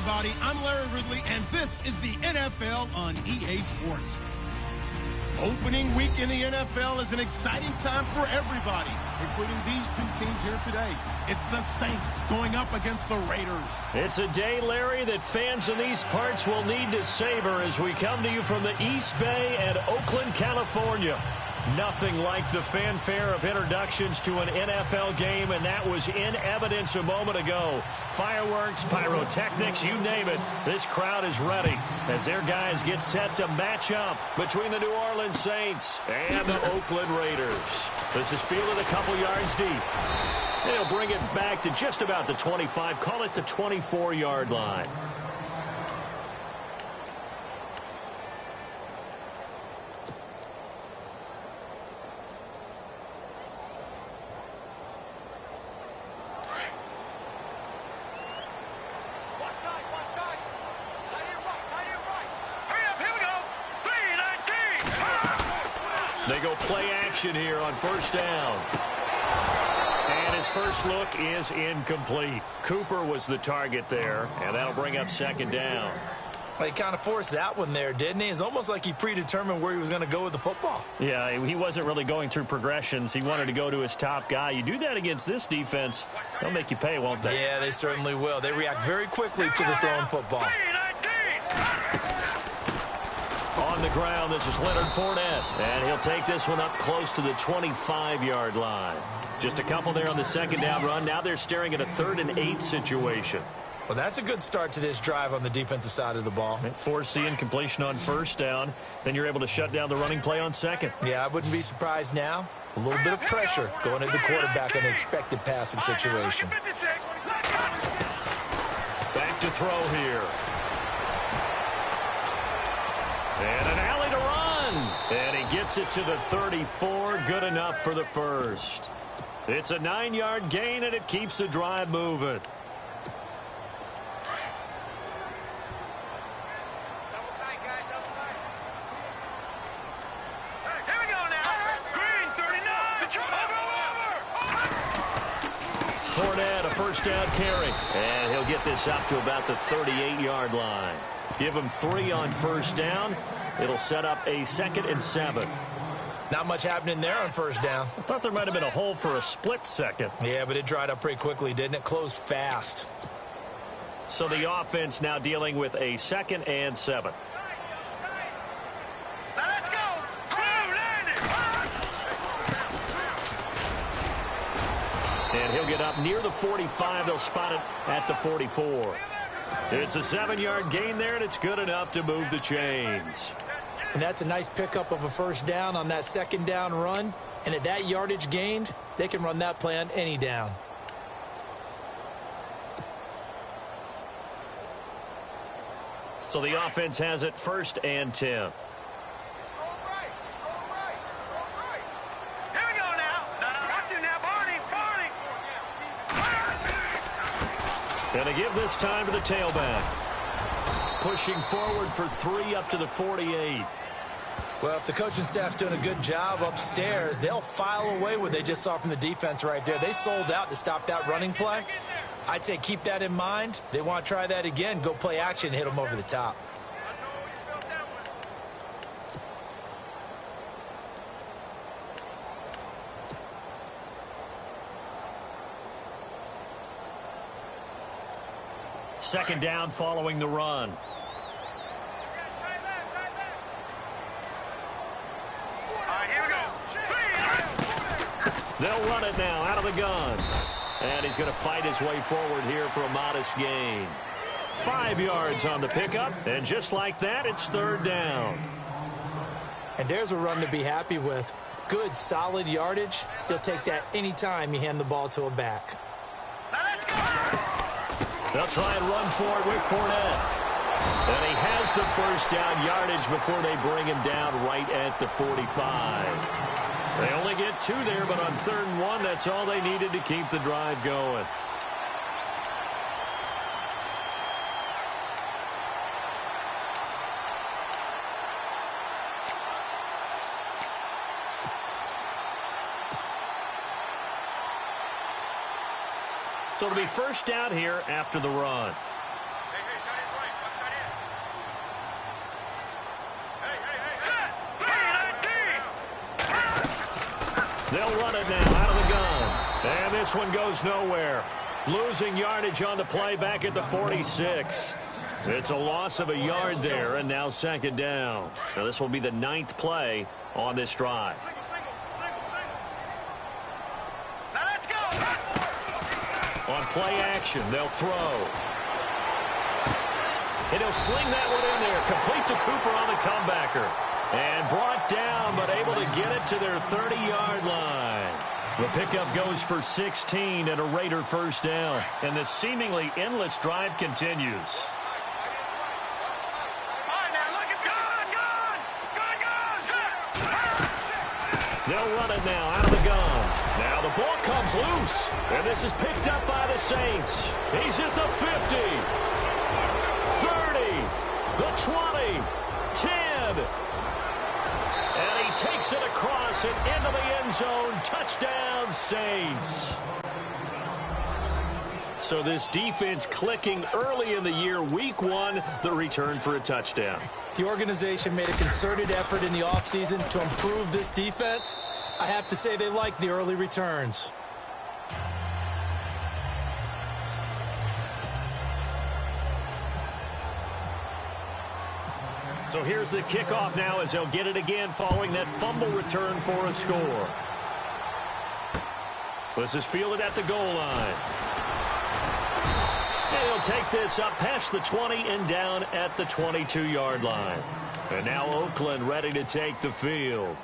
everybody. I'm Larry Ridley, and this is the NFL on EA Sports. Opening week in the NFL is an exciting time for everybody, including these two teams here today. It's the Saints going up against the Raiders. It's a day, Larry, that fans in these parts will need to savor as we come to you from the East Bay and Oakland, California. Nothing like the fanfare of introductions to an NFL game, and that was in evidence a moment ago. Fireworks, pyrotechnics, you name it. This crowd is ready as their guys get set to match up between the New Orleans Saints and the Oakland Raiders. This is fielded a couple yards deep. They'll bring it back to just about the 25, call it the 24-yard line. They go play action here on first down. And his first look is incomplete. Cooper was the target there, and that'll bring up second down. He kind of forced that one there, didn't he? It's almost like he predetermined where he was going to go with the football. Yeah, he wasn't really going through progressions. He wanted to go to his top guy. You do that against this defense, they'll make you pay, won't they? Yeah, they certainly will. They react very quickly to the thrown football. On the ground, this is Leonard Fournette, and he'll take this one up close to the 25-yard line. Just a couple there on the second down run. Now they're staring at a 3rd and 8 situation. Well, that's a good start to this drive on the defensive side of the ball. Force the incompletion on first down. Then you're able to shut down the running play on second. Yeah, I wouldn't be surprised now. A little bit of pressure going at the quarterback in an expected passing situation. Back to throw here. And an alley to run. And he gets it to the 34. Good enough for the first. It's a 9-yard gain, and it keeps the drive moving. Fournette, a first down carry. And he'll get this up to about the 38-yard line. Give him 3 on first down. It'll set up a 2nd and 7. Not much happening there on first down. I thought there might have been a hole for a split second. Yeah, but it dried up pretty quickly, didn't it? Closed fast. So the offense now dealing with a 2nd and 7. Let's go. And he'll get up near the 45. They'll spot it at the 44. It's a 7-yard gain there, and it's good enough to move the chains. And that's a nice pickup of a first down on that second down run. And at that yardage gained, they can run that play on any down. So the offense has it 1st and 10. Going to give this time to the tailback. Pushing forward for 3 up to the 48. Well, if the coaching staff's doing a good job upstairs, they'll file away what they just saw from the defense right there. They sold out to stop that running play. I'd say keep that in mind. They want to try that again. Go play action, hit them over the top. Second down following the run. They'll run it now out of the gun. And he's going to fight his way forward here for a modest gain. 5 yards on the pickup. And just like that, it's 3rd down. And there's a run to be happy with. Good, solid yardage. You'll take that anytime you hand the ball to a back. They'll try and run for it with Fournette. And he has the first down yardage before they bring him down right at the 45. They only get 2 there, but on 3rd and 1, that's all they needed to keep the drive going. So it'll be first down here after the run. They'll run it now out of the gun. And this one goes nowhere. Losing yardage on the play back at the 46. It's a loss of a yard there, and now second down. Now this will be the 9th play on this drive. Now let's go. On play action, they'll throw. And he'll sling that one in there. Complete to Cooper on the comebacker. And brought down, but able to get it to their 30-yard line. The pickup goes for 16 and a Raider first down. And the seemingly endless drive continues. They'll run it now out of the gun. Now the ball comes loose. And this is picked up by the Saints. He's at the 50. 30. The 20. 10. And he takes it across and into the end zone. Touchdown, Saints. So this defense clicking early in the year. Week 1, the return for a touchdown. The organization made a concerted effort in the offseason to improve this defense. I have to say they like the early returns. So here's the kickoff now as they'll get it again following that fumble return for a score. This is fielded at the goal line. And he'll take this up past the 20 and down at the 22-yard line. And now Oakland ready to take the field.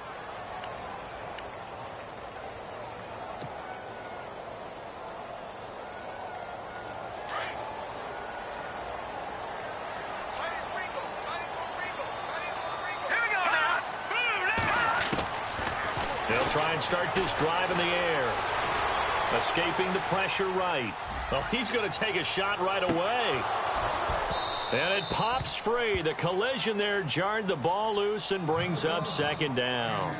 They'll try and start this drive in the air. Escaping the pressure right. Well, he's going to take a shot right away. And it pops free. The collision there jarred the ball loose and brings up second down.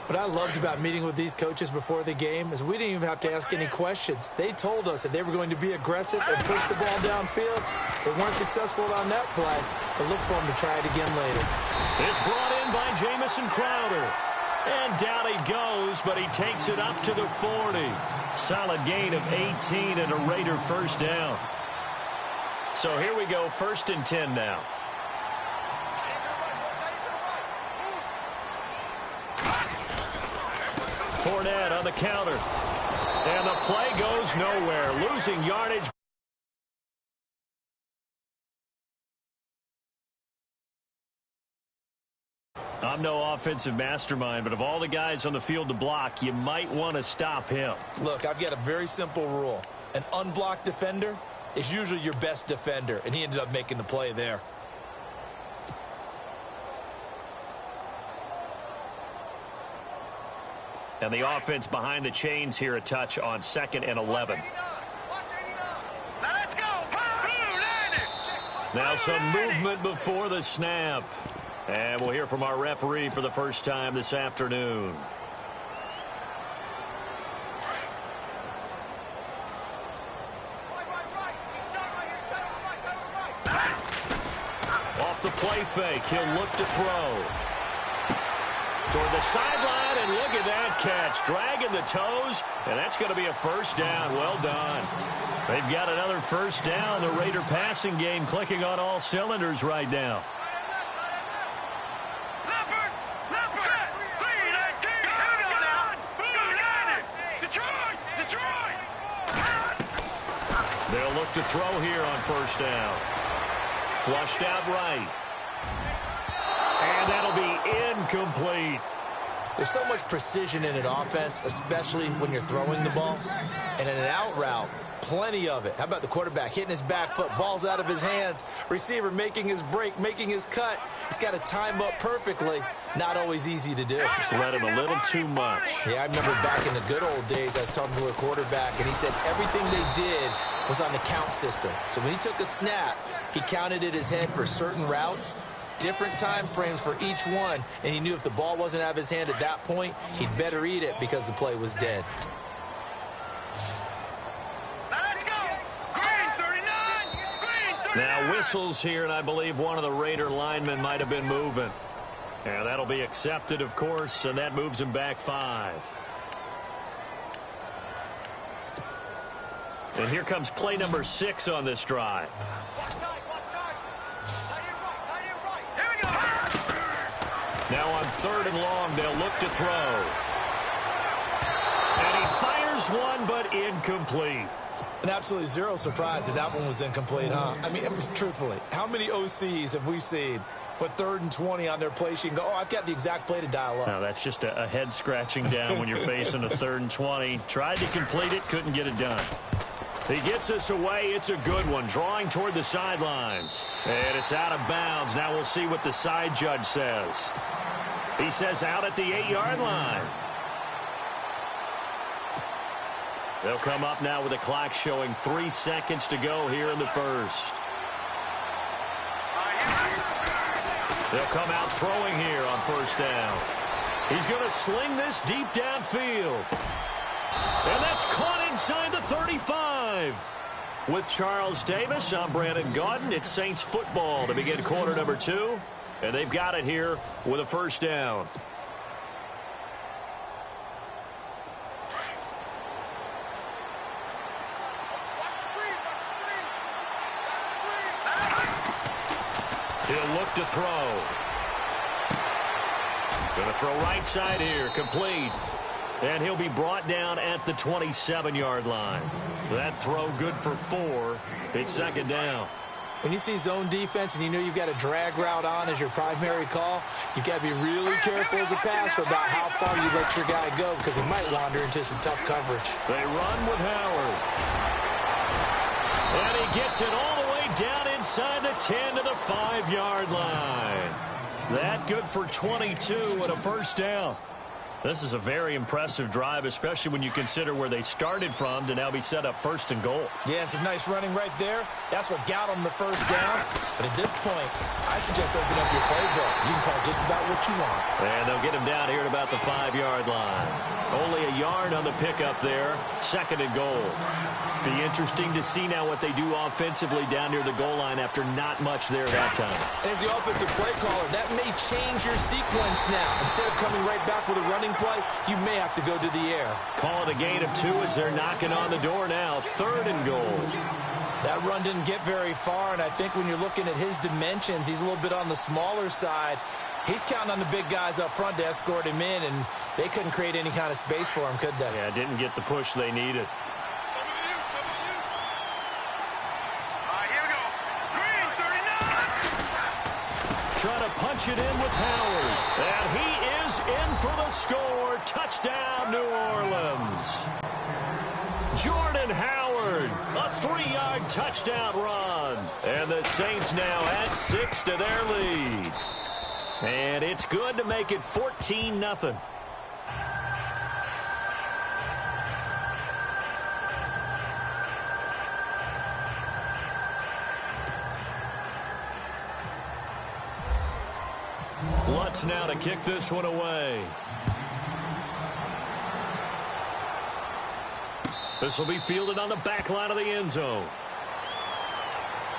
What I loved about meeting with these coaches before the game is we didn't even have to ask any questions. They told us that they were going to be aggressive and push the ball downfield. They weren't successful on that play, but look for them to try it again later. It's brought in by Jamison Crowder. And down he goes, but he takes it up to the 40. Solid gain of 18 and a Raider first down. So here we go, 1st and 10 now. Fournette on the counter. And the play goes nowhere. Losing yardage. I'm no offensive mastermind, but of all the guys on the field to block, you might want to stop him. Look, I've got a very simple rule. An unblocked defender is usually your best defender, and he ended up making the play there. And the offense behind the chains here a touch on 2nd and 11. Now let's go. Now some movement before the snap. And we'll hear from our referee for the first time this afternoon. Off the play fake, he'll look to throw. Toward the sideline, and look at that catch. Dragging the toes, and that's going to be a first down. Well done. They've got another first down. The Raider passing game clicking on all cylinders right now. They'll look to throw here on first down. Flushed out right. And that'll be incomplete. There's so much precision in an offense, especially when you're throwing the ball. And in an out route, plenty of it. How about the quarterback hitting his back foot, ball's out of his hands, receiver making his break, making his cut. He's got to time up perfectly. Not always easy to do. Just let him a little too much. Yeah, I remember back in the good old days, I was talking to a quarterback, and he said everything they did was on the count system. So when he took a snap, he counted in his head for certain routes, different time frames for each one, and he knew if the ball wasn't out of his hand at that point, he'd better eat it because the play was dead. Now whistles here, and I believe one of the Raider linemen might have been moving. And that'll be accepted, of course, and that moves him back 5. And here comes play number 6 on this drive. Here we go. Now on 3rd and long, they'll look to throw. And he fires one, but incomplete. And absolutely zero surprise that that one was incomplete, huh? I mean, truthfully, how many OCs have we seen with 3rd and 20 on their play sheet and go, oh, I've got the exact play to dial up? No, that's just a head scratching down when you're facing a 3rd and 20. Tried to complete it, couldn't get it done. He gets us away. It's a good one, drawing toward the sidelines. And it's out of bounds. Now we'll see what the side judge says. He says out at the 8-yard line. They'll come up now with a clock showing 3 seconds to go here in the first. They'll come out throwing here on 1st down. He's going to sling this deep downfield. And that's caught inside the 35. With Charles Davis, I'm Brandon Gaudin. It's Saints football to begin quarter number 2. And they've got it here with a 1st down. He'll look to throw. Going to throw right side here, complete. And he'll be brought down at the 27-yard line. That throw good for 4. It's 2nd down. When you see zone defense and you know you've got a drag route on as your primary call, you've got to be really careful as a passer about how far you let your guy go because he might wander into some tough coverage. They run with Howard. And he gets it all the way down inside the 10 to the 5-yard line. That good for 22 and a 1st down. This is a very impressive drive, especially when you consider where they started from to now be set up 1st and goal. Yeah, and some nice running right there. That's what got them the 1st down. But at this point, I suggest open up your playbook. You can call just about what you want. And they'll get him down here at about the 5-yard line. Only a yard on the pickup there. 2nd and goal. Be interesting to see now what they do offensively down near the goal line after not much there that time. As the offensive play caller, that may change your sequence now. Instead of coming right back with a running play, you may have to go to the air. Call it a gain of 2 as they're knocking on the door now. 3rd and goal. That run didn't get very far, and I think when you're looking at his dimensions, he's a little bit on the smaller side. He's counting on the big guys up front to escort him in, and they couldn't create any kind of space for him, could they? Yeah, didn't get the push they needed. Trying to punch it in with Howard. And he is in for the score. Touchdown, New Orleans. Jordan Howard, a 3-yard touchdown run. And the Saints now add 6 to their lead. And it's good to make it 14-0. Lutz now to kick this one away. This will be fielded on the back line of the end zone.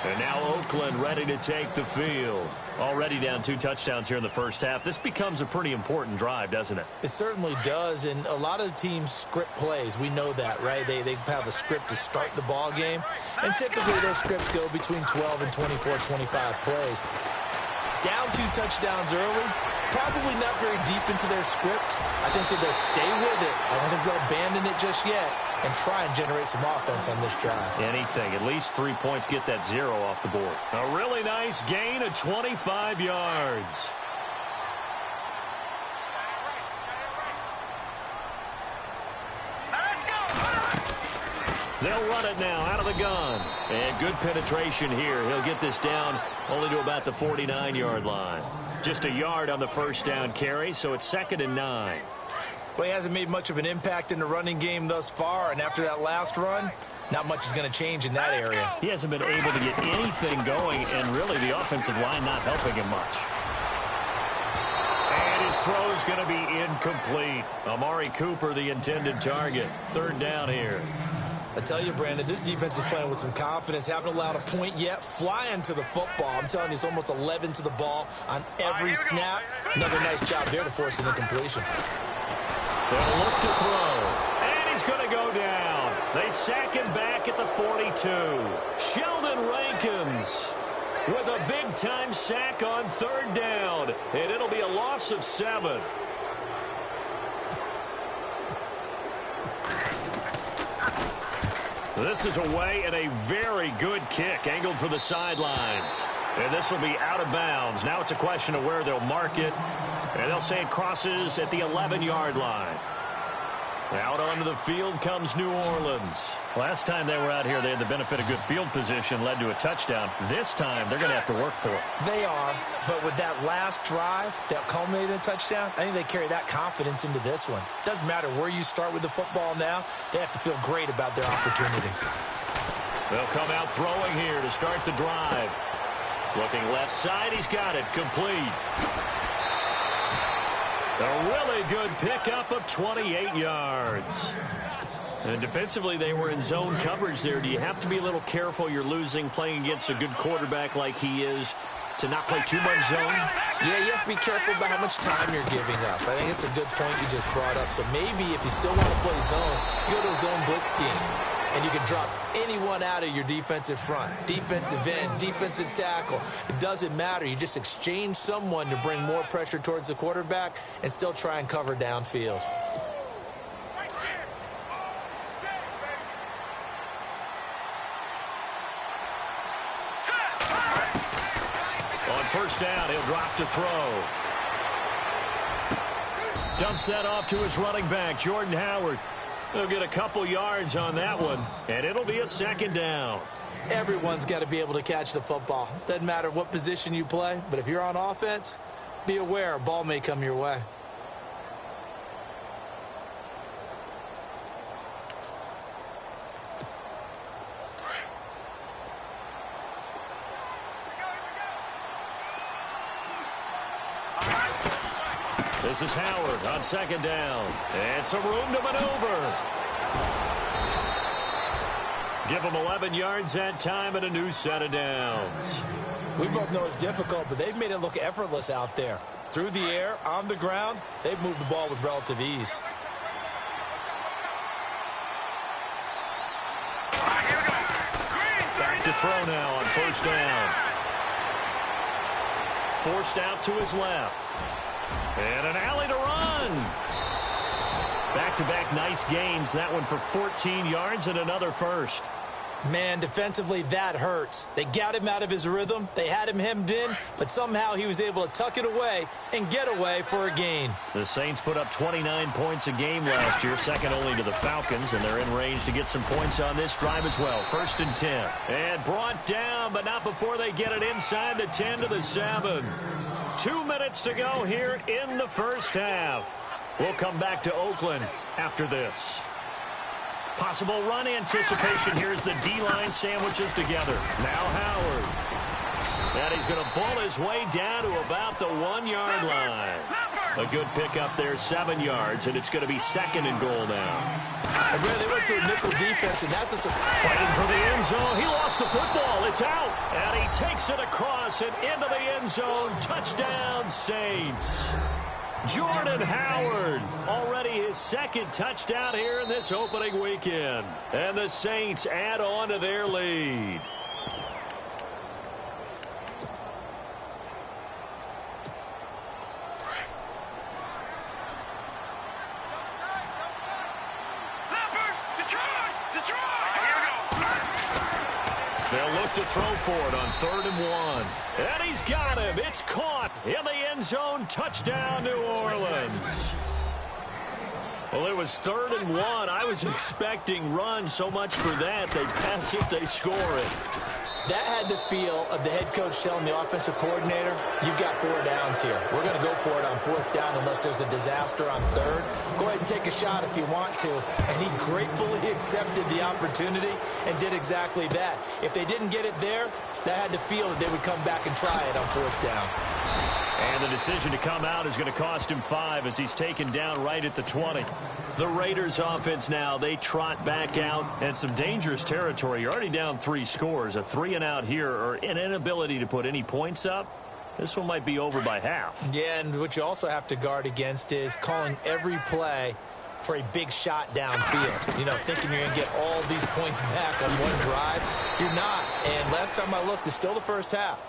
And now Oakland ready to take the field. Already down 2 touchdowns here in the first half. This becomes a pretty important drive, doesn't it? It certainly does, and a lot of the teams script plays. We know that, right? They have a script to start the ball game, and typically those scripts go between 12 and 24, 25 plays. Down 2 touchdowns early, probably not very deep into their script. I think that they'll stay with it. I don't think they'll abandon it just yet and try and generate some offense on this drive. Anything. At least 3 points, get that 0 off the board. A really nice gain of 25 yards. They'll run it now out of the gun. And good penetration here. He'll get this down only to about the 49-yard line. Just a yard on the first down carry, so it's 2nd and 9. Well, he hasn't made much of an impact in the running game thus far, and after that last run, not much is going to change in that area. He hasn't been able to get anything going, and really the offensive line not helping him much. And his throw's going to be incomplete. Amari Cooper, the intended target. 3rd down here. I tell you, Brandon, this defense is playing with some confidence. Haven't allowed a point yet. Flying to the football. I'm telling you, it's almost 11 to the ball on every snap. Another nice job there to force an incompletion. They'll look to throw. And he's going to go down. They sack him back at the 42. Sheldon Rankins with a big-time sack on 3rd down. And it'll be a loss of 7. This is away and a very good kick angled for the sidelines. And this will be out of bounds. Now it's a question of where they'll mark it. And they'll say it crosses at the 11-yard line. Out onto the field comes New Orleans. Last time they were out here, they had the benefit of good field position, led to a touchdown. This time, they're going to have to work for it. They are, but with that last drive that culminated in a touchdown, I think they carry that confidence into this one. Doesn't matter where you start with the football now, they have to feel great about their opportunity. They'll come out throwing here to start the drive. Looking left side, he's got it, complete. A really good pickup of 28 yards. And defensively, they were in zone coverage there. Do you have to be a little careful? You're losing, playing against a good quarterback like he is, to not play too much zone? Yeah, you have to be careful about how much time you're giving up. I think it's a good point you just brought up. So maybe if you still want to play zone, you go to a zone blitz scheme. And you can drop anyone out of your defensive front. Defensive end, defensive tackle. It doesn't matter. You just exchange someone to bring more pressure towards the quarterback and still try and cover downfield. On 1st down, he'll drop to throw. Dumps that off to his running back, Jordan Howard. They'll get a couple yards on that one, and it'll be a 2nd down. Everyone's got to be able to catch the football. Doesn't matter what position you play, but if you're on offense, be aware a ball may come your way. This is Howard on 2nd down. And some room to maneuver. Give him 11 yards that time and a new set of downs. We both know it's difficult, but they've made it look effortless out there. Through the air, on the ground, they've moved the ball with relative ease. Back to throw now on 1st down. Forced out to his left. And an alley to run. Back-to-back nice gains. That one for 14 yards and another 1st. Man, defensively, that hurts. They got him out of his rhythm. They had him hemmed in, but somehow he was able to tuck it away and get away for a gain. The Saints put up 29 points a game last year, second only to the Falcons, and they're in range to get some points on this drive as well. 1st and 10. And brought down, but not before they get it inside the 10 to the 7. 2 minutes to go here in the 1st half. We'll come back to Oakland after this. Possible run anticipation here as the D-line sandwiches together. Now Howard. And he's going to pull his way down to about the 1-yard line. A good pickup there, 7 yards, and it's going to be 2nd and goal now. And Brad, they went to a nickel defense, and that's a surprise. Fighting for the end zone. He lost the football. It's out. And he takes it across and into the end zone. Touchdown, Saints. Jordan Howard, already his 2nd touchdown here in this opening weekend. And the Saints add on to their lead. They'll look to throw for it on 3rd and 1. And he's got him. It's caught in the end zone. Touchdown, New Orleans. Well, it was 3rd and 1. I was expecting run so much for that. They pass it, they score it. That had the feel of the head coach telling the offensive coordinator, you've got 4 downs here. We're going to go for it on 4th down unless there's a disaster on 3rd. Go ahead and take a shot if you want to. And he gratefully accepted the opportunity and did exactly that. If they didn't get it there, that had the feel that they would come back and try it on 4th down. And the decision to come out is going to cost him 5 as he's taken down right at the 20. The Raiders offense now, they trot back out and some dangerous territory. You're already down 3 scores. A 3-and-out here or an inability to put any points up. This one might be over by half. Yeah, and what you also have to guard against is calling every play for a big shot downfield. You know, thinking you're going to get all these points back on one drive. You're not. And last time I looked, it's still the first half.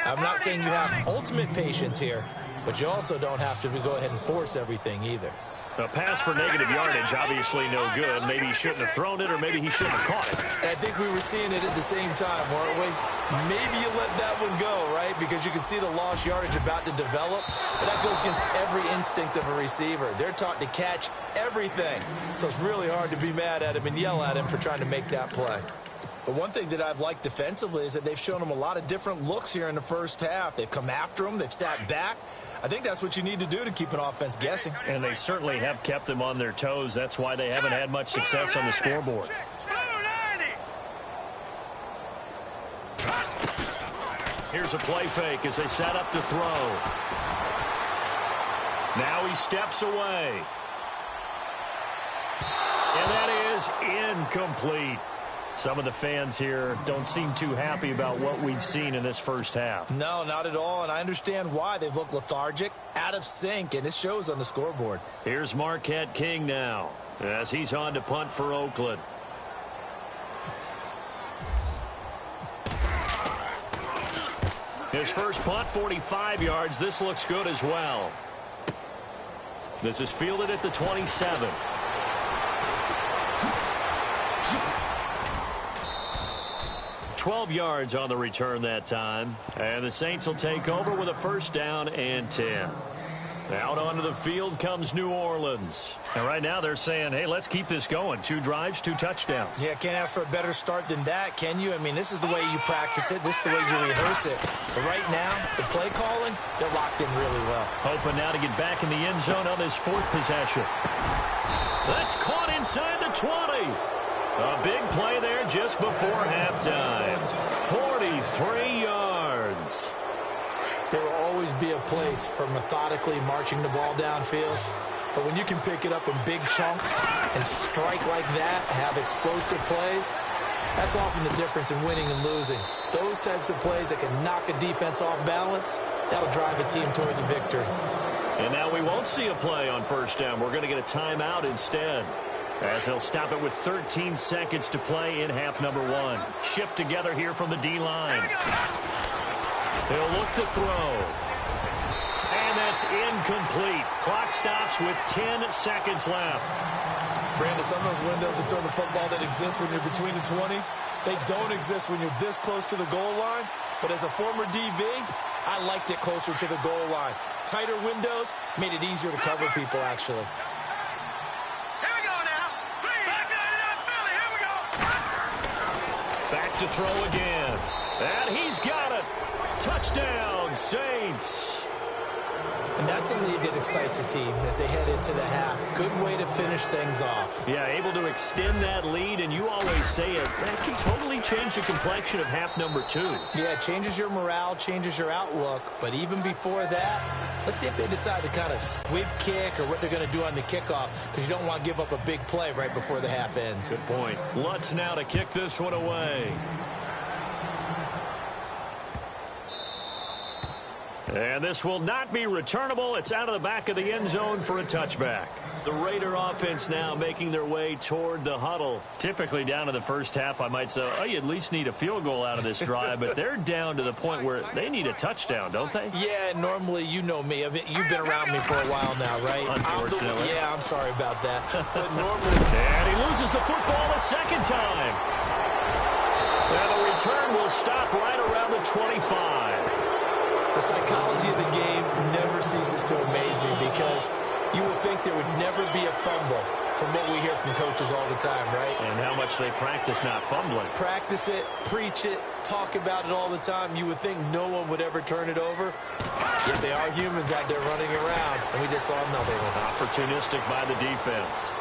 I'm not saying you have ultimate patience here, but you also don't have to go ahead and force everything either. A pass for negative yardage, obviously no good. Maybe he shouldn't have thrown it, or maybe he shouldn't have caught it. I think we were seeing it at the same time, weren't we? Maybe you let that one go, right? Because you can see the lost yardage about to develop. But that goes against every instinct of a receiver. They're taught to catch everything. So it's really hard to be mad at him and yell at him for trying to make that play. But one thing that I've liked defensively is that they've shown him a lot of different looks here in the first half. They've come after him. They've sat back. I think that's what you need to do to keep an offense guessing. And they certainly have kept them on their toes. That's why they haven't had much success on the scoreboard. Here's a play fake as they set up to throw. Now he steps away. And that is incomplete. Some of the fans here don't seem too happy about what we've seen in this first half. No, not at all, and I understand why. They've looked lethargic, out of sync, and it shows on the scoreboard. Here's Marquette King now as he's on to punt for Oakland. His first punt, 45 yards. This looks good as well. This is fielded at the 27. Yards on the return that time. And the Saints will take over with a first down and 10. Out onto the field comes New Orleans. And right now they're saying, hey, let's keep this going. 2 drives, 2 touchdowns. Yeah, can't ask for a better start than that, can you? I mean, this is the way you practice it. This is the way you rehearse it. But right now, the play calling, they're locked in really well. Hoping now to get back in the end zone on this 4th possession. That's caught inside the 20. A big play there just before halftime. 43 yards. There will always be a place for methodically marching the ball downfield. But when you can pick it up in big chunks and strike like that, have explosive plays, that's often the difference in winning and losing. Those types of plays that can knock a defense off balance, that'll drive a team towards a victory. And now we won't see a play on first down. We're going to get a timeout instead, as they'll stop it with 13 seconds to play in half number 1. Shift together here from the D-line. He'll look to throw. And that's incomplete. Clock stops with 10 seconds left. Brandon, some of those windows to throw the football that exist when you're between the 20s, they don't exist when you're this close to the goal line. But as a former DB, I liked it closer to the goal line. Tighter windows made it easier to cover people, actually. Back to throw again. And he's got it. Touchdown, Saints. And that's a lead that excites a team as they head into the half. Good way to finish things off. Yeah, able to extend that lead, and you always say it. That can totally change the complexion of half number 2. Yeah, it changes your morale, changes your outlook. But even before that, let's see if they decide to kind of squib kick or what they're going to do on the kickoff, because you don't want to give up a big play right before the half ends. Good point. Lutz now to kick this one away. And this will not be returnable. It's out of the back of the end zone for a touchback. The Raider offense now making their way toward the huddle. Typically down to the first half, I might say, oh, you at least need a field goal out of this drive. But they're down to the point where they need a touchdown, don't they? Yeah, normally, you know me. I mean, you've been around me for a while now, right? Unfortunately. Yeah, I'm sorry about that. But normally... And he loses the football a second time. And the return will stop right around the 25. The psychology of the game never ceases to amaze me, because you would think there would never be a fumble from what we hear from coaches all the time, right? And how much they practice not fumbling. Practice it, preach it, talk about it all the time. You would think no one would ever turn it over. Yet they are humans out there running around, and we just saw nothing. Opportunistic by the defense.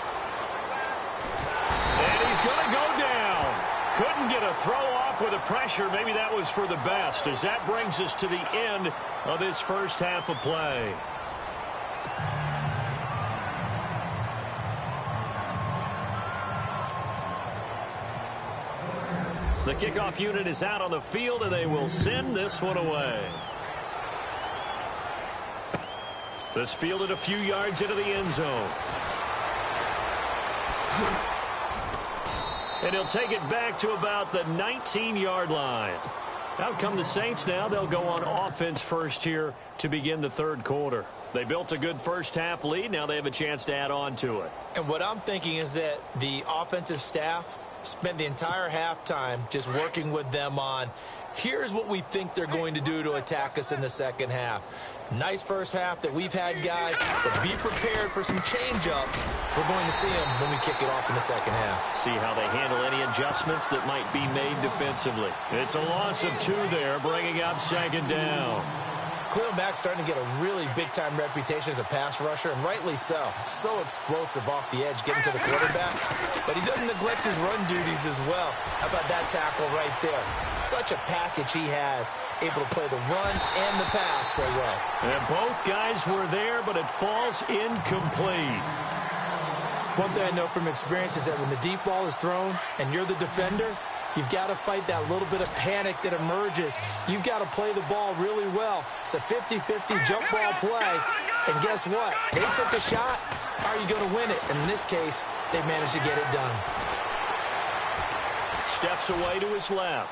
And he's going to go down. Couldn't get a throw off off with the pressure. Maybe that was for the best, as that brings us to the end of this first half of play. The kickoff unit is out on the field, and they will send this one away. This fielded a few yards into the end zone. And he'll take it back to about the 19-yard line. Out come the Saints now. They'll go on offense first here to begin the third quarter. They built a good first-half lead. Now they have a chance to add on to it. And what I'm thinking is that the offensive staff spent the entire halftime just working with them on, here's what we think they're going to do to attack us in the second half. Nice first half that we've had, guys, but be prepared for some change-ups. We're going to see them when we kick it off in the second half. See how they handle any adjustments that might be made defensively. It's a loss of 2 there, bringing up second down. Khalil Mack's starting to get a really big-time reputation as a pass rusher, and rightly so. So explosive off the edge, getting to the quarterback. But he doesn't neglect his run duties as well. How about that tackle right there? Such a package he has, able to play the run and the pass so well. And both guys were there, but it falls incomplete. One thing I know from experience is that when the deep ball is thrown and you're the defender, you've got to fight that little bit of panic that emerges. You've got to play the ball really well. It's a 50-50 jump ball play. And guess what? They took a shot. How are you going to win it? And in this case, they managed to get it done. Steps away to his left.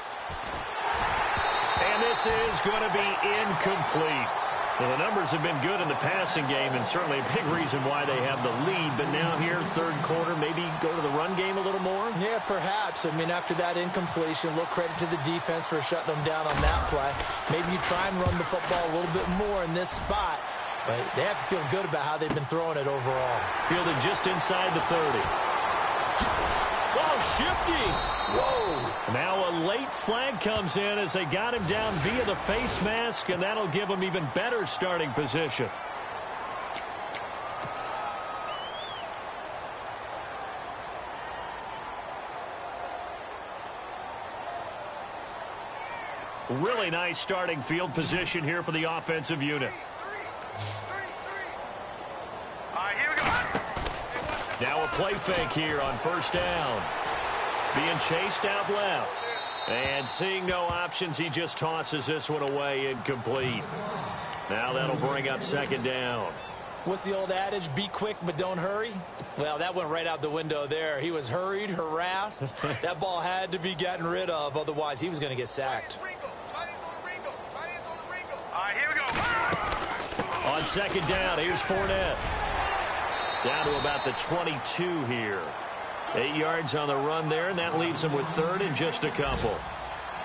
And this is going to be incomplete. Well, the numbers have been good in the passing game, and certainly a big reason why they have the lead. But now here, third quarter, maybe go to the run game a little more? Yeah, perhaps. I mean, after that incompletion, a little credit to the defense for shutting them down on that play. Maybe you try and run the football a little bit more in this spot. But they have to feel good about how they've been throwing it overall. Fielded just inside the 30. Oh, shifty. Whoa. Now a late flag comes in as they got him down via the face mask, and that'll give him even better starting position. Really nice starting field position here for the offensive unit. Now a play fake here on first down. Being chased out left. And seeing no options, he just tosses this one away, incomplete. Now that'll bring up second down. What's the old adage? Be quick, but don't hurry? Well, that went right out the window there. He was hurried, harassed. That ball had to be gotten rid of. Otherwise, he was going to get sacked. Here we go. On second down, here's Fournette. Down to about the 22 here. 8 yards on the run there, and that leaves him with third and just a couple.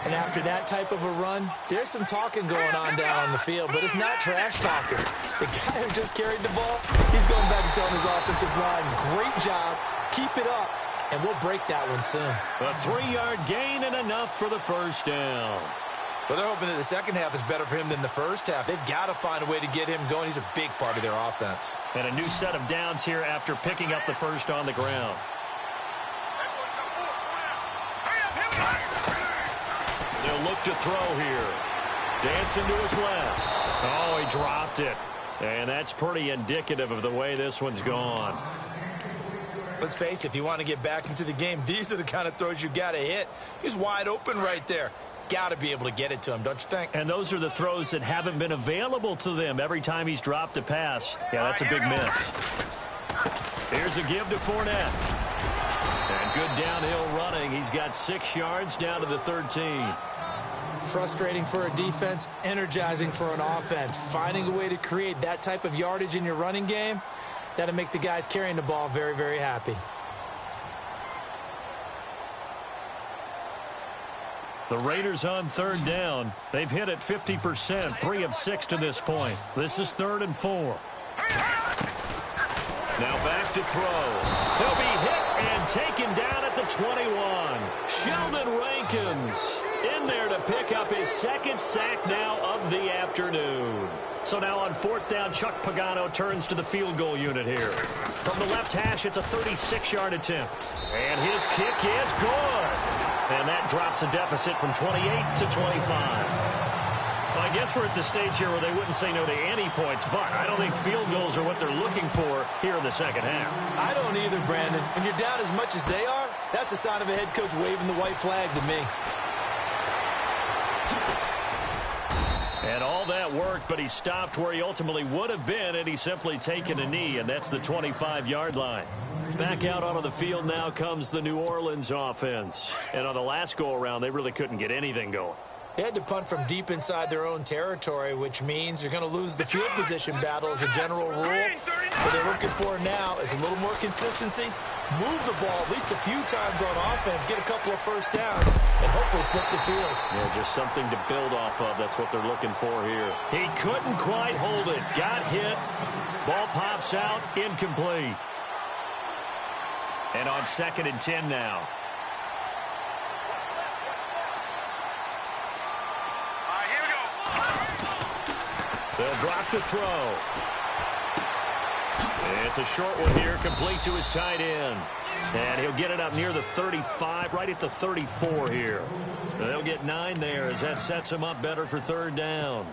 And after that type of a run, there's some talking going on down on the field, but it's not trash talking. The guy who just carried the ball, he's going back and telling his offensive line, great job, keep it up, and we'll break that one soon. A 3-yard gain and enough for the first down. Well, they're hoping that the second half is better for him than the first half. They've got to find a way to get him going. He's a big part of their offense. And a new set of downs here after picking up the first on the ground. They'll look to throw here. Dancing to his left. Oh, he dropped it. And that's pretty indicative of the way this one's gone. Let's face it, if you want to get back into the game, these are the kind of throws you got to hit. He's wide open right there. Got to be able to get it to him, don't you think? And those are the throws that haven't been available to them every time he's dropped a pass. Yeah, that's a big miss. Here's a give to Fournette. And good downhill running. He's got 6 yards down to the 13. Frustrating for a defense, energizing for an offense. Finding a way to create that type of yardage in your running game, that'll make the guys carrying the ball very, very happy. The Raiders on third down. They've hit it 50%, 3 of 6 to this point. This is 3rd and 4. Now back to throw. He'll be hit and taken down at the 21. Sheldon Rankins in there to pick up his second sack now of the afternoon. So now on 4th down, Chuck Pagano turns to the field goal unit here. From the left hash, it's a 36-yard attempt. And his kick is good. And that drops a deficit from 28 to 25. Well, I guess we're at the stage here where they wouldn't say no to any points, but I don't think field goals are what they're looking for here in the second half. I don't either, Brandon. When you're down as much as they are, that's a sign of a head coach waving the white flag to me. And all that worked, but he stopped where he ultimately would have been, and he's simply taken a knee, and that's the 25-yard line. Back out onto the field now comes the New Orleans offense. And on the last go-around, they really couldn't get anything going. They had to punt from deep inside their own territory, which means you're going to lose the field position battle as a general rule. What they're looking for now is a little more consistency, move the ball at least a few times on offense, get a couple of first downs, and hopefully flip the field. Yeah, just something to build off of. That's what they're looking for here. He couldn't quite hold it. Got hit. Ball pops out. Incomplete. And on 2nd and 10 now. They'll drop the throw. It's a short one here, complete to his tight end. And he'll get it up near the 35, right at the 34 here. They'll get 9 there as that sets him up better for 3rd down.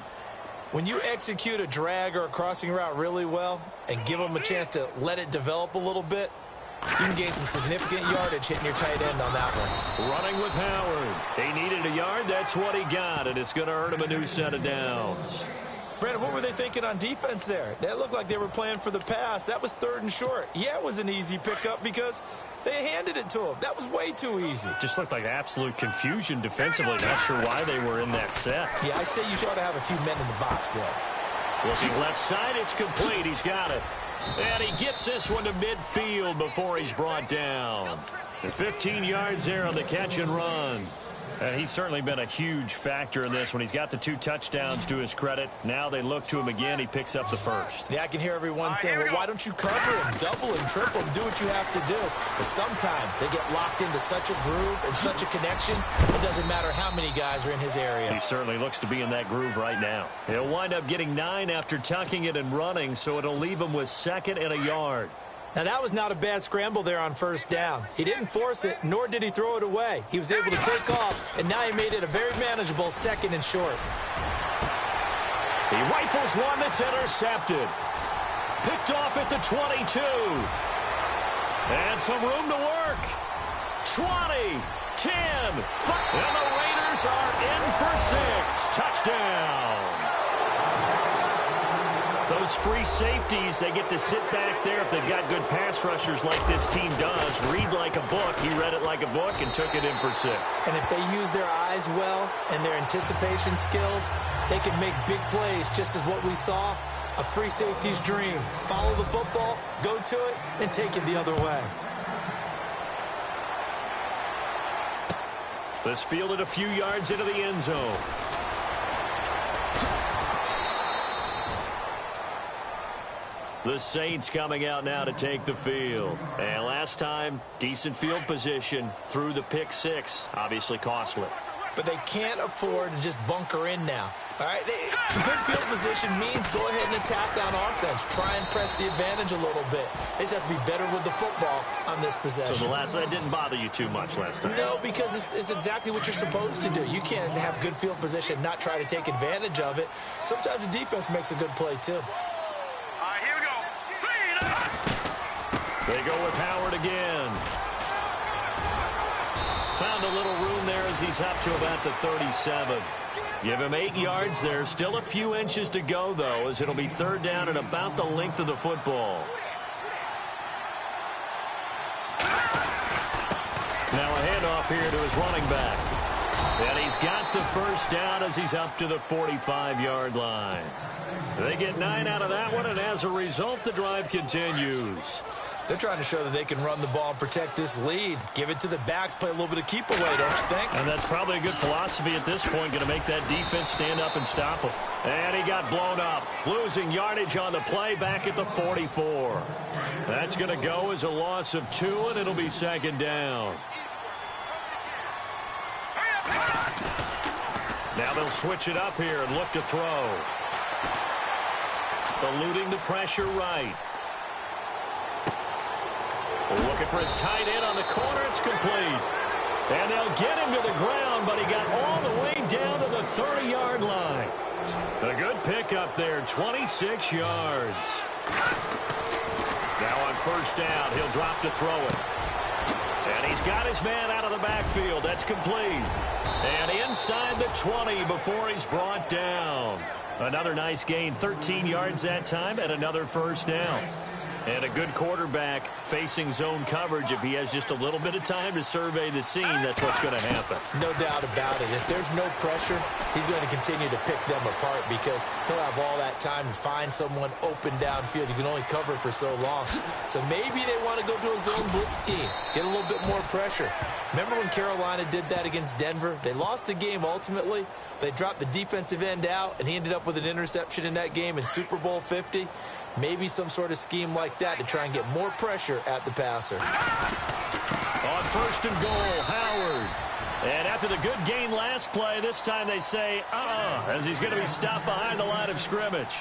When you execute a drag or a crossing route really well and give them a chance to let it develop a little bit, you can gain some significant yardage hitting your tight end on that one. Running with Howard. He needed a yard. That's what he got, and it's going to earn him a new set of downs. Brandon, what were they thinking on defense there? That looked like they were playing for the pass. That was 3rd and short. Yeah, it was an easy pickup because they handed it to him. That was way too easy. Just looked like absolute confusion defensively. Not sure why they were in that set. Yeah, I'd say you ought to have a few men in the box there. Looking left side, it's complete. He's got it. And he gets this one to midfield before he's brought down. And 15 yards there on the catch and run. And he's certainly been a huge factor in this when he's got the 2 touchdowns to his credit. Now they look to him again. He picks up the first. Yeah, I can hear everyone saying, well, why don't you cover him, double him, triple him, do what you have to do. But sometimes they get locked into such a groove and such a connection, it doesn't matter how many guys are in his area. He certainly looks to be in that groove right now. He'll wind up getting 9 after tucking it and running, so it'll leave him with 2nd and a yard. Now, that was not a bad scramble there on 1st down. He didn't force it, nor did he throw it away. He was able to take off, and now he made it a very manageable 2nd and short. He rifles one that's intercepted. Picked off at the 22. And some room to work. 20, 10, 5. And the Raiders are in for 6. Touchdown. Those free safeties, they get to sit back there if they've got good pass rushers like this team does. Read like a book. He read it like a book and took it in for 6. And if they use their eyes well and their anticipation skills, they can make big plays, just as what we saw. A free safety's dream. Follow the football, go to it, and take it the other way. This fielded a few yards into the end zone. The Saints coming out now to take the field. And last time, decent field position through the pick 6. Obviously costly. But they can't afford to just bunker in now. All right, good field position means go ahead and attack on offense. Try and press the advantage a little bit. They just have to be better with the football on this possession. So the last one didn't bother you too much last time? No, because it's exactly what you're supposed to do. You can't have good field position, not try to take advantage of it. Sometimes the defense makes a good play, too. They go with Howard again. Found a little room there as he's up to about the 37. Give him 8 yards there. Still a few inches to go, though, as it'll be 3rd down and about the length of the football. Now a handoff here to his running back. And he's got the 1st down as he's up to the 45-yard line. They get 9 out of that one, and as a result, the drive continues. They're trying to show that they can run the ball and protect this lead. Give it to the backs, play a little bit of keep away, don't you think? And that's probably a good philosophy at this point, going to make that defense stand up and stop him. And he got blown up, losing yardage on the play back at the 44. That's going to go as a loss of 2, and it'll be 2nd down. Now they'll switch it up here and look to throw. Eluding the pressure right. Looking for his tight end on the corner. It's complete. And they'll get him to the ground, but he got all the way down to the 30-yard line. A good pickup there, 26 yards. Now on first down, he'll drop to throw it. And he's got his man out of the backfield. That's complete. And inside the 20 before he's brought down. Another nice gain, 13 yards that time, and another first down. And a good quarterback facing zone coverage. If he has just a little bit of time to survey the scene, that's what's going to happen. No doubt about it. If there's no pressure, he's going to continue to pick them apart because he'll have all that time to find someone open downfield. You can only cover for so long. So maybe they want to go to a zone blitz scheme, get a little bit more pressure. Remember when Carolina did that against Denver? They lost the game ultimately. They dropped the defensive end out, and he ended up with an interception in that game in Super Bowl 50. Maybe some sort of scheme like that to try and get more pressure at the passer. On first and goal, Howard. And after the good gain last play, this time they say, as he's going to be stopped behind the line of scrimmage.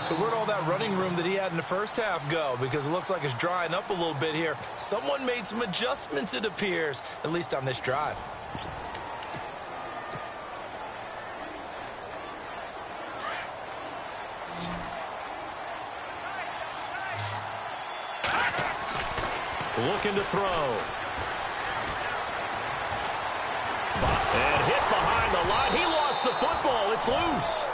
So where'd all that running room that he had in the first half go? Because it looks like it's drying up a little bit here. Someone made some adjustments, it appears, at least on this drive. Looking to throw. And hit behind the line. He lost the football. It's loose.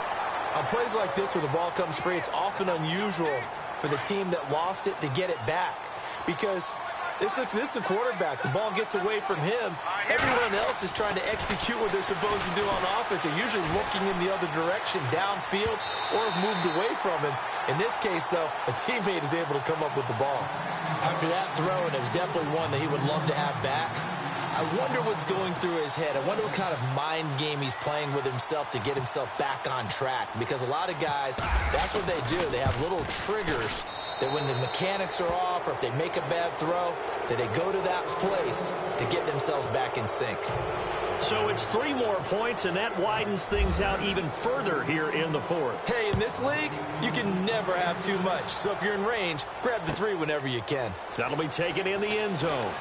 On plays like this where the ball comes free, it's often unusual for the team that lost it to get it back. Because this is the quarterback. The ball gets away from him. Everyone else is trying to execute what they're supposed to do on offense. They're usually looking in the other direction, downfield, or have moved away from him. In this case, though, a teammate is able to come up with the ball. After that throw, and it was definitely one that he would love to have back, I wonder what's going through his head. I wonder what kind of mind game he's playing with himself to get himself back on track. Because a lot of guys, that's what they do. They have little triggers that when the mechanics are off or if they make a bad throw, that they go to that place to get themselves back in sync. So it's 3 more points, and that widens things out even further here in the fourth. Hey, in this league, you can never have too much. So if you're in range, grab the 3 whenever you can. That'll be taken in the end zone.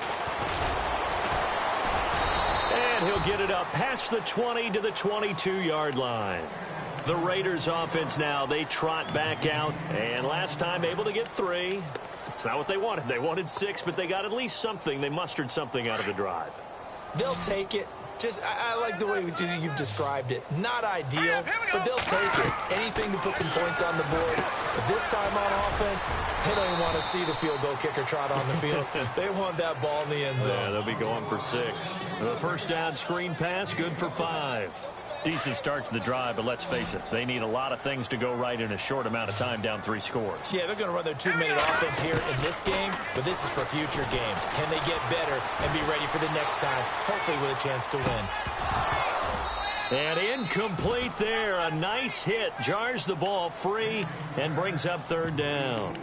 And he'll get it up past the 20 to the 22-yard line. The Raiders offense now, they trot back out, and last time able to get 3. It's not what they wanted. They wanted 6, but they got at least something. They mustered something out of the drive. They'll take it. I like the way you've described it. Not ideal, but they'll take it. Anything to put some points on the board. But this time on offense, they don't even want to see the field goal kicker trot on the field. They want that ball in the end zone. Yeah, they'll be going for 6. The first down screen pass, good for 5. Decent start to the drive, but let's face it, they need a lot of things to go right in a short amount of time, down 3 scores. Yeah, they're going to run their 2-minute offense here in this game, but this is for future games. Can they get better and be ready for the next time, hopefully with a chance to win? And incomplete there. A nice hit. Jars the ball free and brings up 3rd down.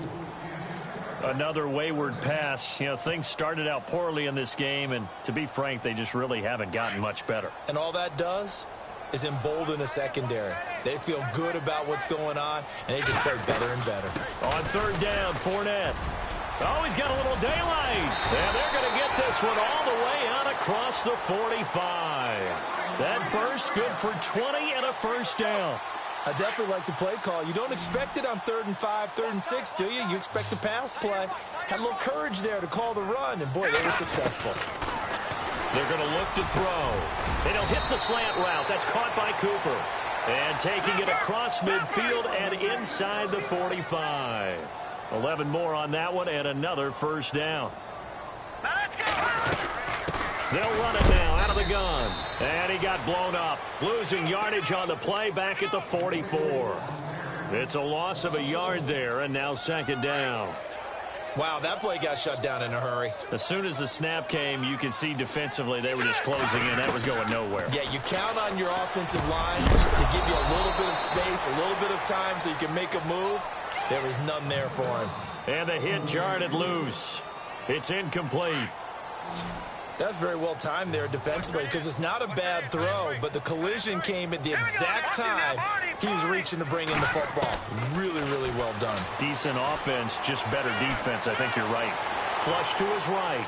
Another wayward pass. You know, things started out poorly in this game, and to be frank, they just really haven't gotten much better. And all that does is embolden a secondary. They feel good about what's going on, and they just play better and better. On 3rd down, Fournette. Oh, he's got a little daylight. And they're going to get this one all the way out across the 45. That burst good for 20 and a first down. I definitely like the play call. You don't expect it on 3rd and 5, 3rd and 6, do you? You expect a pass play. Had a little courage there to call the run, and boy, they were successful. They're going to look to throw. They don't hit the slant route. That's caught by Cooper. And taking it across midfield and inside the 45. 11 more on that one and another first down. Let's go! They'll run it now out of the gun. And he got blown up. Losing yardage on the play back at the 44. It's a loss of a yard there, and now 2nd down. Wow, that play got shut down in a hurry. As soon as the snap came, you could see defensively they were just closing in. That was going nowhere. Yeah, you count on your offensive line to give you a little bit of space, a little bit of time so you can make a move. There was none there for him. And the hit jarred it loose. It's incomplete. That's very well timed there defensively because it's not a bad throw, but the collision came at the exact time he was reaching to bring in the football. Really, really well done. Decent offense, just better defense. I think you're right. Flush to his right.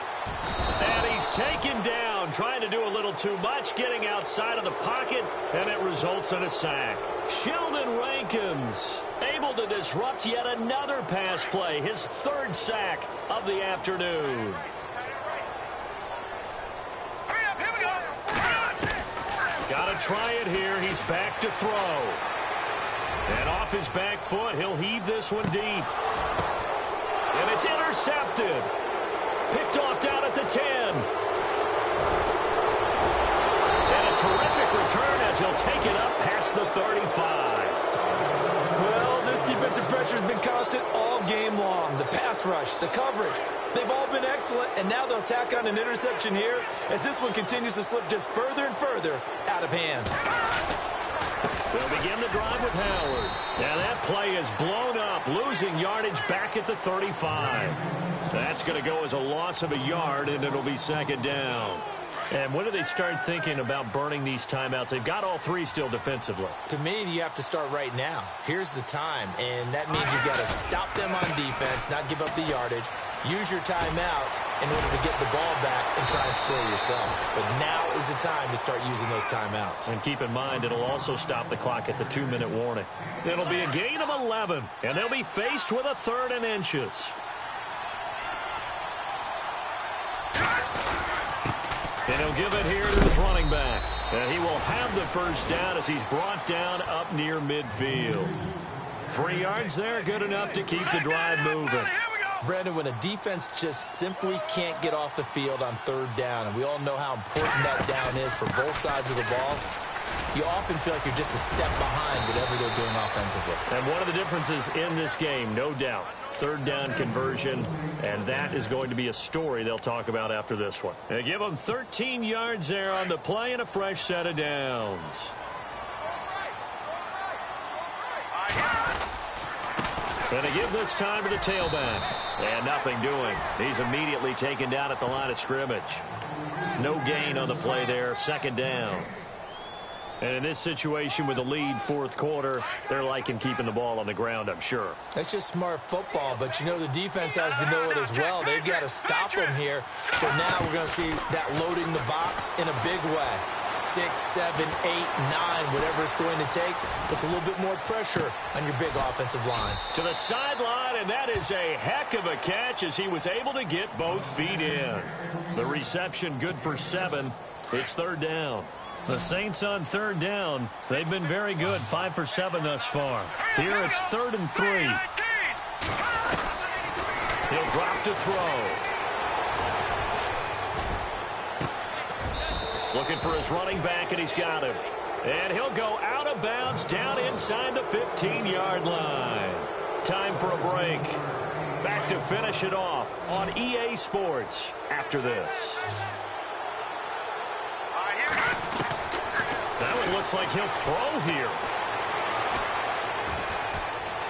And he's taken down, trying to do a little too much, getting outside of the pocket, and it results in a sack. Sheldon Rankins able to disrupt yet another pass play, his third sack of the afternoon. Got to try it here. He's back to throw. And off his back foot, he'll heave this one deep. And it's intercepted. Picked off down at the 10. And a terrific return as he'll take it up past the 35. Well, this defensive pressure has been constant all game long. The pass rush, the coverage, they've all been excellent, and now they'll tack on an interception here as this one continues to slip just further and further out of hand. They'll begin the drive with Howard. And that play is blown up, losing yardage back at the 35. That's going to go as a loss of a yard, and it'll be second down. And when do they start thinking about burning these timeouts? They've got all three still defensively. To me, you have to start right now. Here's the time, and that means you've got to stop them on defense, not give up the yardage, use your timeouts in order to get the ball back and try and score yourself. But now is the time to start using those timeouts. And keep in mind, it'll also stop the clock at the 2-minute warning. It'll be a gain of 11, and they'll be faced with a 3rd and inches. And he'll give it here to his running back. And he will have the first down as he's brought down up near midfield. 3 yards there, good enough to keep the drive moving. Brandon, when a defense just simply can't get off the field on 3rd down, and we all know how important that down is for both sides of the ball, you often feel like you're just a step behind whatever they're doing offensively. And one of the differences in this game, no doubt, 3rd down conversion, and that is going to be a story they'll talk about after this one. They give them 13 yards there on the play and a fresh set of downs. And they give this time to the tailback. And nothing doing. He's immediately taken down at the line of scrimmage. No gain on the play there. Second down. And in this situation with a lead 4th quarter, they're liking keeping the ball on the ground, I'm sure. That's just smart football, but you know the defense has to know it as well. They've got to stop them here. So now we're going to see that loading the box in a big way. 6, 7, 8, 9, whatever it's going to take. Puts a little bit more pressure on your big offensive line. To the sideline, and that is a heck of a catch as he was able to get both feet in. The reception good for 7. It's 3rd down. The Saints on 3rd down. They've been very good, 5 for 7 thus far. Here it's 3rd and 3. He'll drop to throw. Looking for his running back, and he's got him. And he'll go out of bounds down inside the 15-yard line. Time for a break. Back to finish it off on EA Sports after this. That one looks like he'll throw here.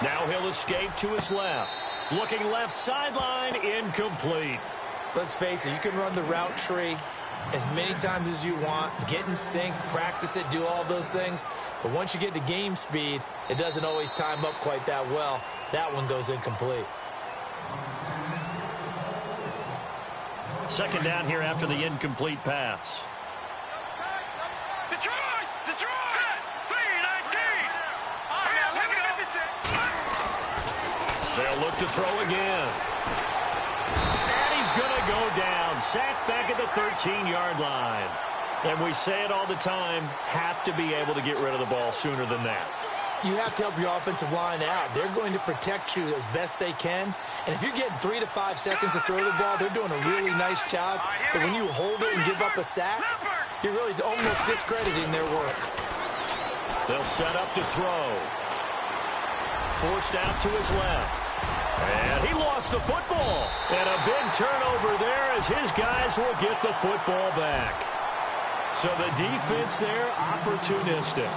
Now he'll escape to his left. Looking left sideline, incomplete. Let's face it, you can run the route tree as many times as you want, get in sync, practice it, do all those things. But once you get to game speed, it doesn't always time up quite that well. That one goes incomplete. Second down here after the incomplete pass. They'll look to throw again. And he's going to go down. Sacked back at the 13-yard line. And we say it all the time, have to be able to get rid of the ball sooner than that. You have to help your offensive line out. They're going to protect you as best they can. And if you're getting 3 to 5 seconds to throw the ball, they're doing a really nice job. But when you hold it and give up a sack, you're really almost discrediting their work. They'll set up to throw. Forced out to his left. And he lost the football. And a big turnover there as his guys will get the football back. So the defense there, opportunistic.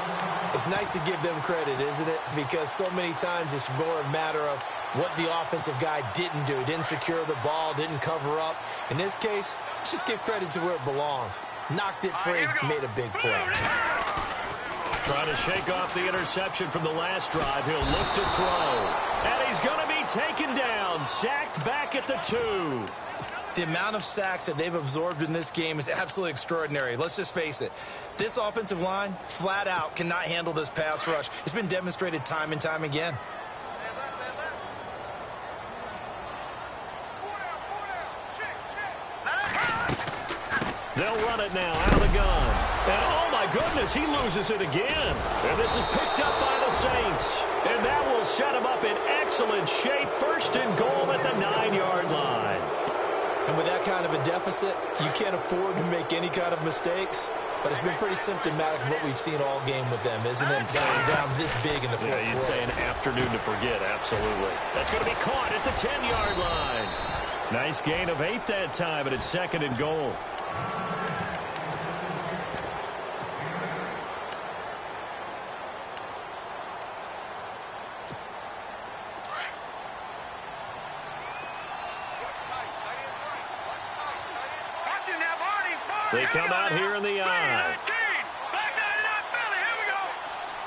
It's nice to give them credit, isn't it? Because so many times it's more a matter of what the offensive guy didn't do. Didn't secure the ball, didn't cover up. In this case, let's just give credit to where it belongs. Knocked it free, made a big play. Trying to shake off the interception from the last drive. He'll lift and throw. And he's going to be taken down. Sacked back at the 2. The amount of sacks that they've absorbed in this game is absolutely extraordinary. Let's just face it. This offensive line, flat out, cannot handle this pass rush. It's been demonstrated time and time again. They'll run it now out of the gun. And oh my goodness, he loses it again. And this is picked up by the Saints. And that will set him up in excellent shape. First and goal at the 9-yard line. And with that kind of a deficit, you can't afford to make any kind of mistakes. But it's been pretty symptomatic of what we've seen all game with them, isn't it? Down this big in the fourth quarter. You'd say an afternoon to forget, absolutely. That's going to be caught at the 10-yard line. Nice gain of 8 that time, and it's second and goal. They come out here in the eye. Back 99 Philly, here we go.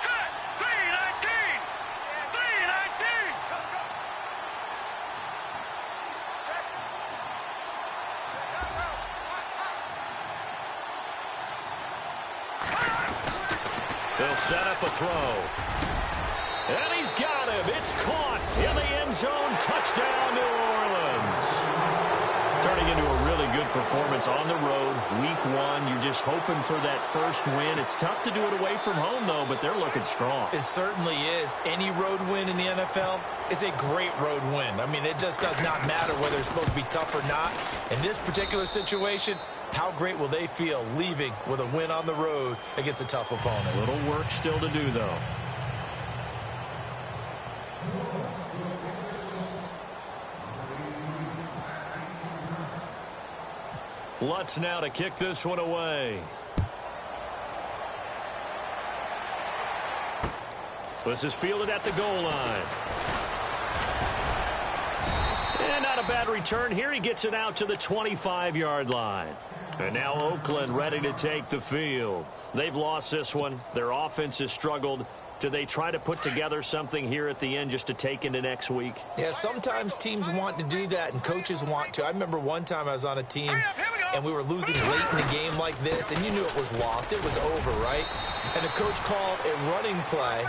Set, 3-19. 3-19. They'll set up a throw. And he's got him. It's caught in the end zone. Touchdown, New Orleans. Turning into a really good performance on the road. Week 1, you're just hoping for that first win. It's tough to do it away from home, though, but they're looking strong. It certainly is. Any road win in the NFL is a great road win. I mean, it just does not matter whether it's supposed to be tough or not. In this particular situation, how great will they feel leaving with a win on the road against a tough opponent? A little work still to do, though. Lutz now to kick this one away. This is fielded at the goal line. And not a bad return here. He gets it out to the 25-yard line. And now Oakland ready to take the field. They've lost this one. Their offense has struggled. Do they try to put together something here at the end just to take into next week? Yeah, sometimes teams want to do that and coaches want to. I remember one time I was on a team and we were losing late in the game like this, and you knew it was lost. It was over, right? And the coach called a running play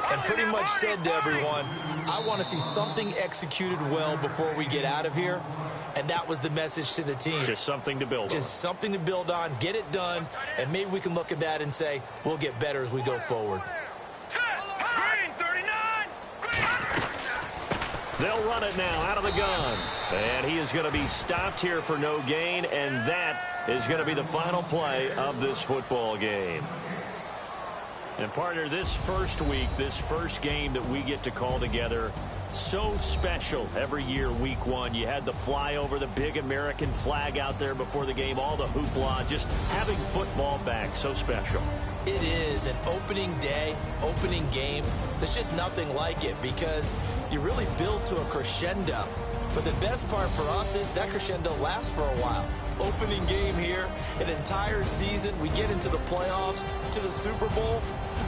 and pretty much said to everyone, I want to see something executed well before we get out of here. And that was the message to the team. Just something to build on. Just something to build on, get it done, and maybe we can look at that and say, we'll get better as we go forward. Green, 39. They'll run it now out of the gun. And he is going to be stopped here for no gain, and that is going to be the final play of this football game. And, partner, this first week, this first game that we get to call together, so special every year, week 1. You had the flyover, the big American flag out there before the game, all the hoopla, just having football back, so special. It is an opening day, opening game. There's just nothing like it because you really build to a crescendo. But the best part for us is that crescendo lasts for a while. Opening game here, an entire season. We get into the playoffs, to the Super Bowl.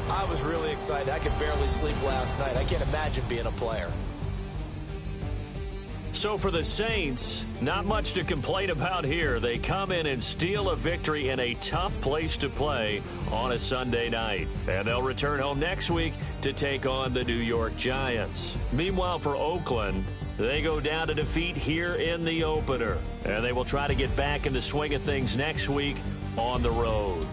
I was really excited. I could barely sleep last night. I can't imagine being a player. So for the Saints, not much to complain about here. They come in and steal a victory in a tough place to play on a Sunday night. And they'll return home next week to take on the New York Giants. Meanwhile, for Oakland, they go down to defeat here in the opener. And they will try to get back in the swing of things next week on the road.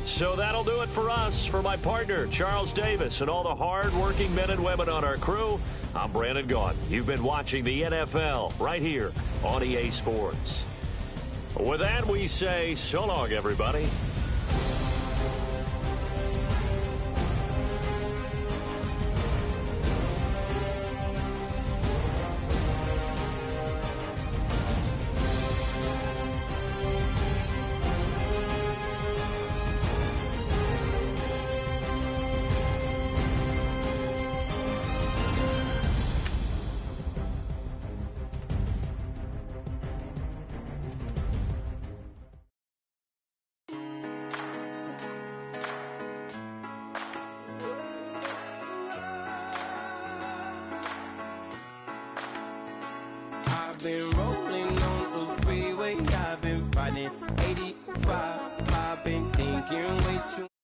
So that'll do it for us. For my partner, Charles Davis, and all the hard-working men and women on our crew, I'm Brandon Gaudin. You've been watching the NFL right here on EA Sports. With that, we say so long, everybody. been rolling on the freeway. I've been riding 85. I've been thinking way too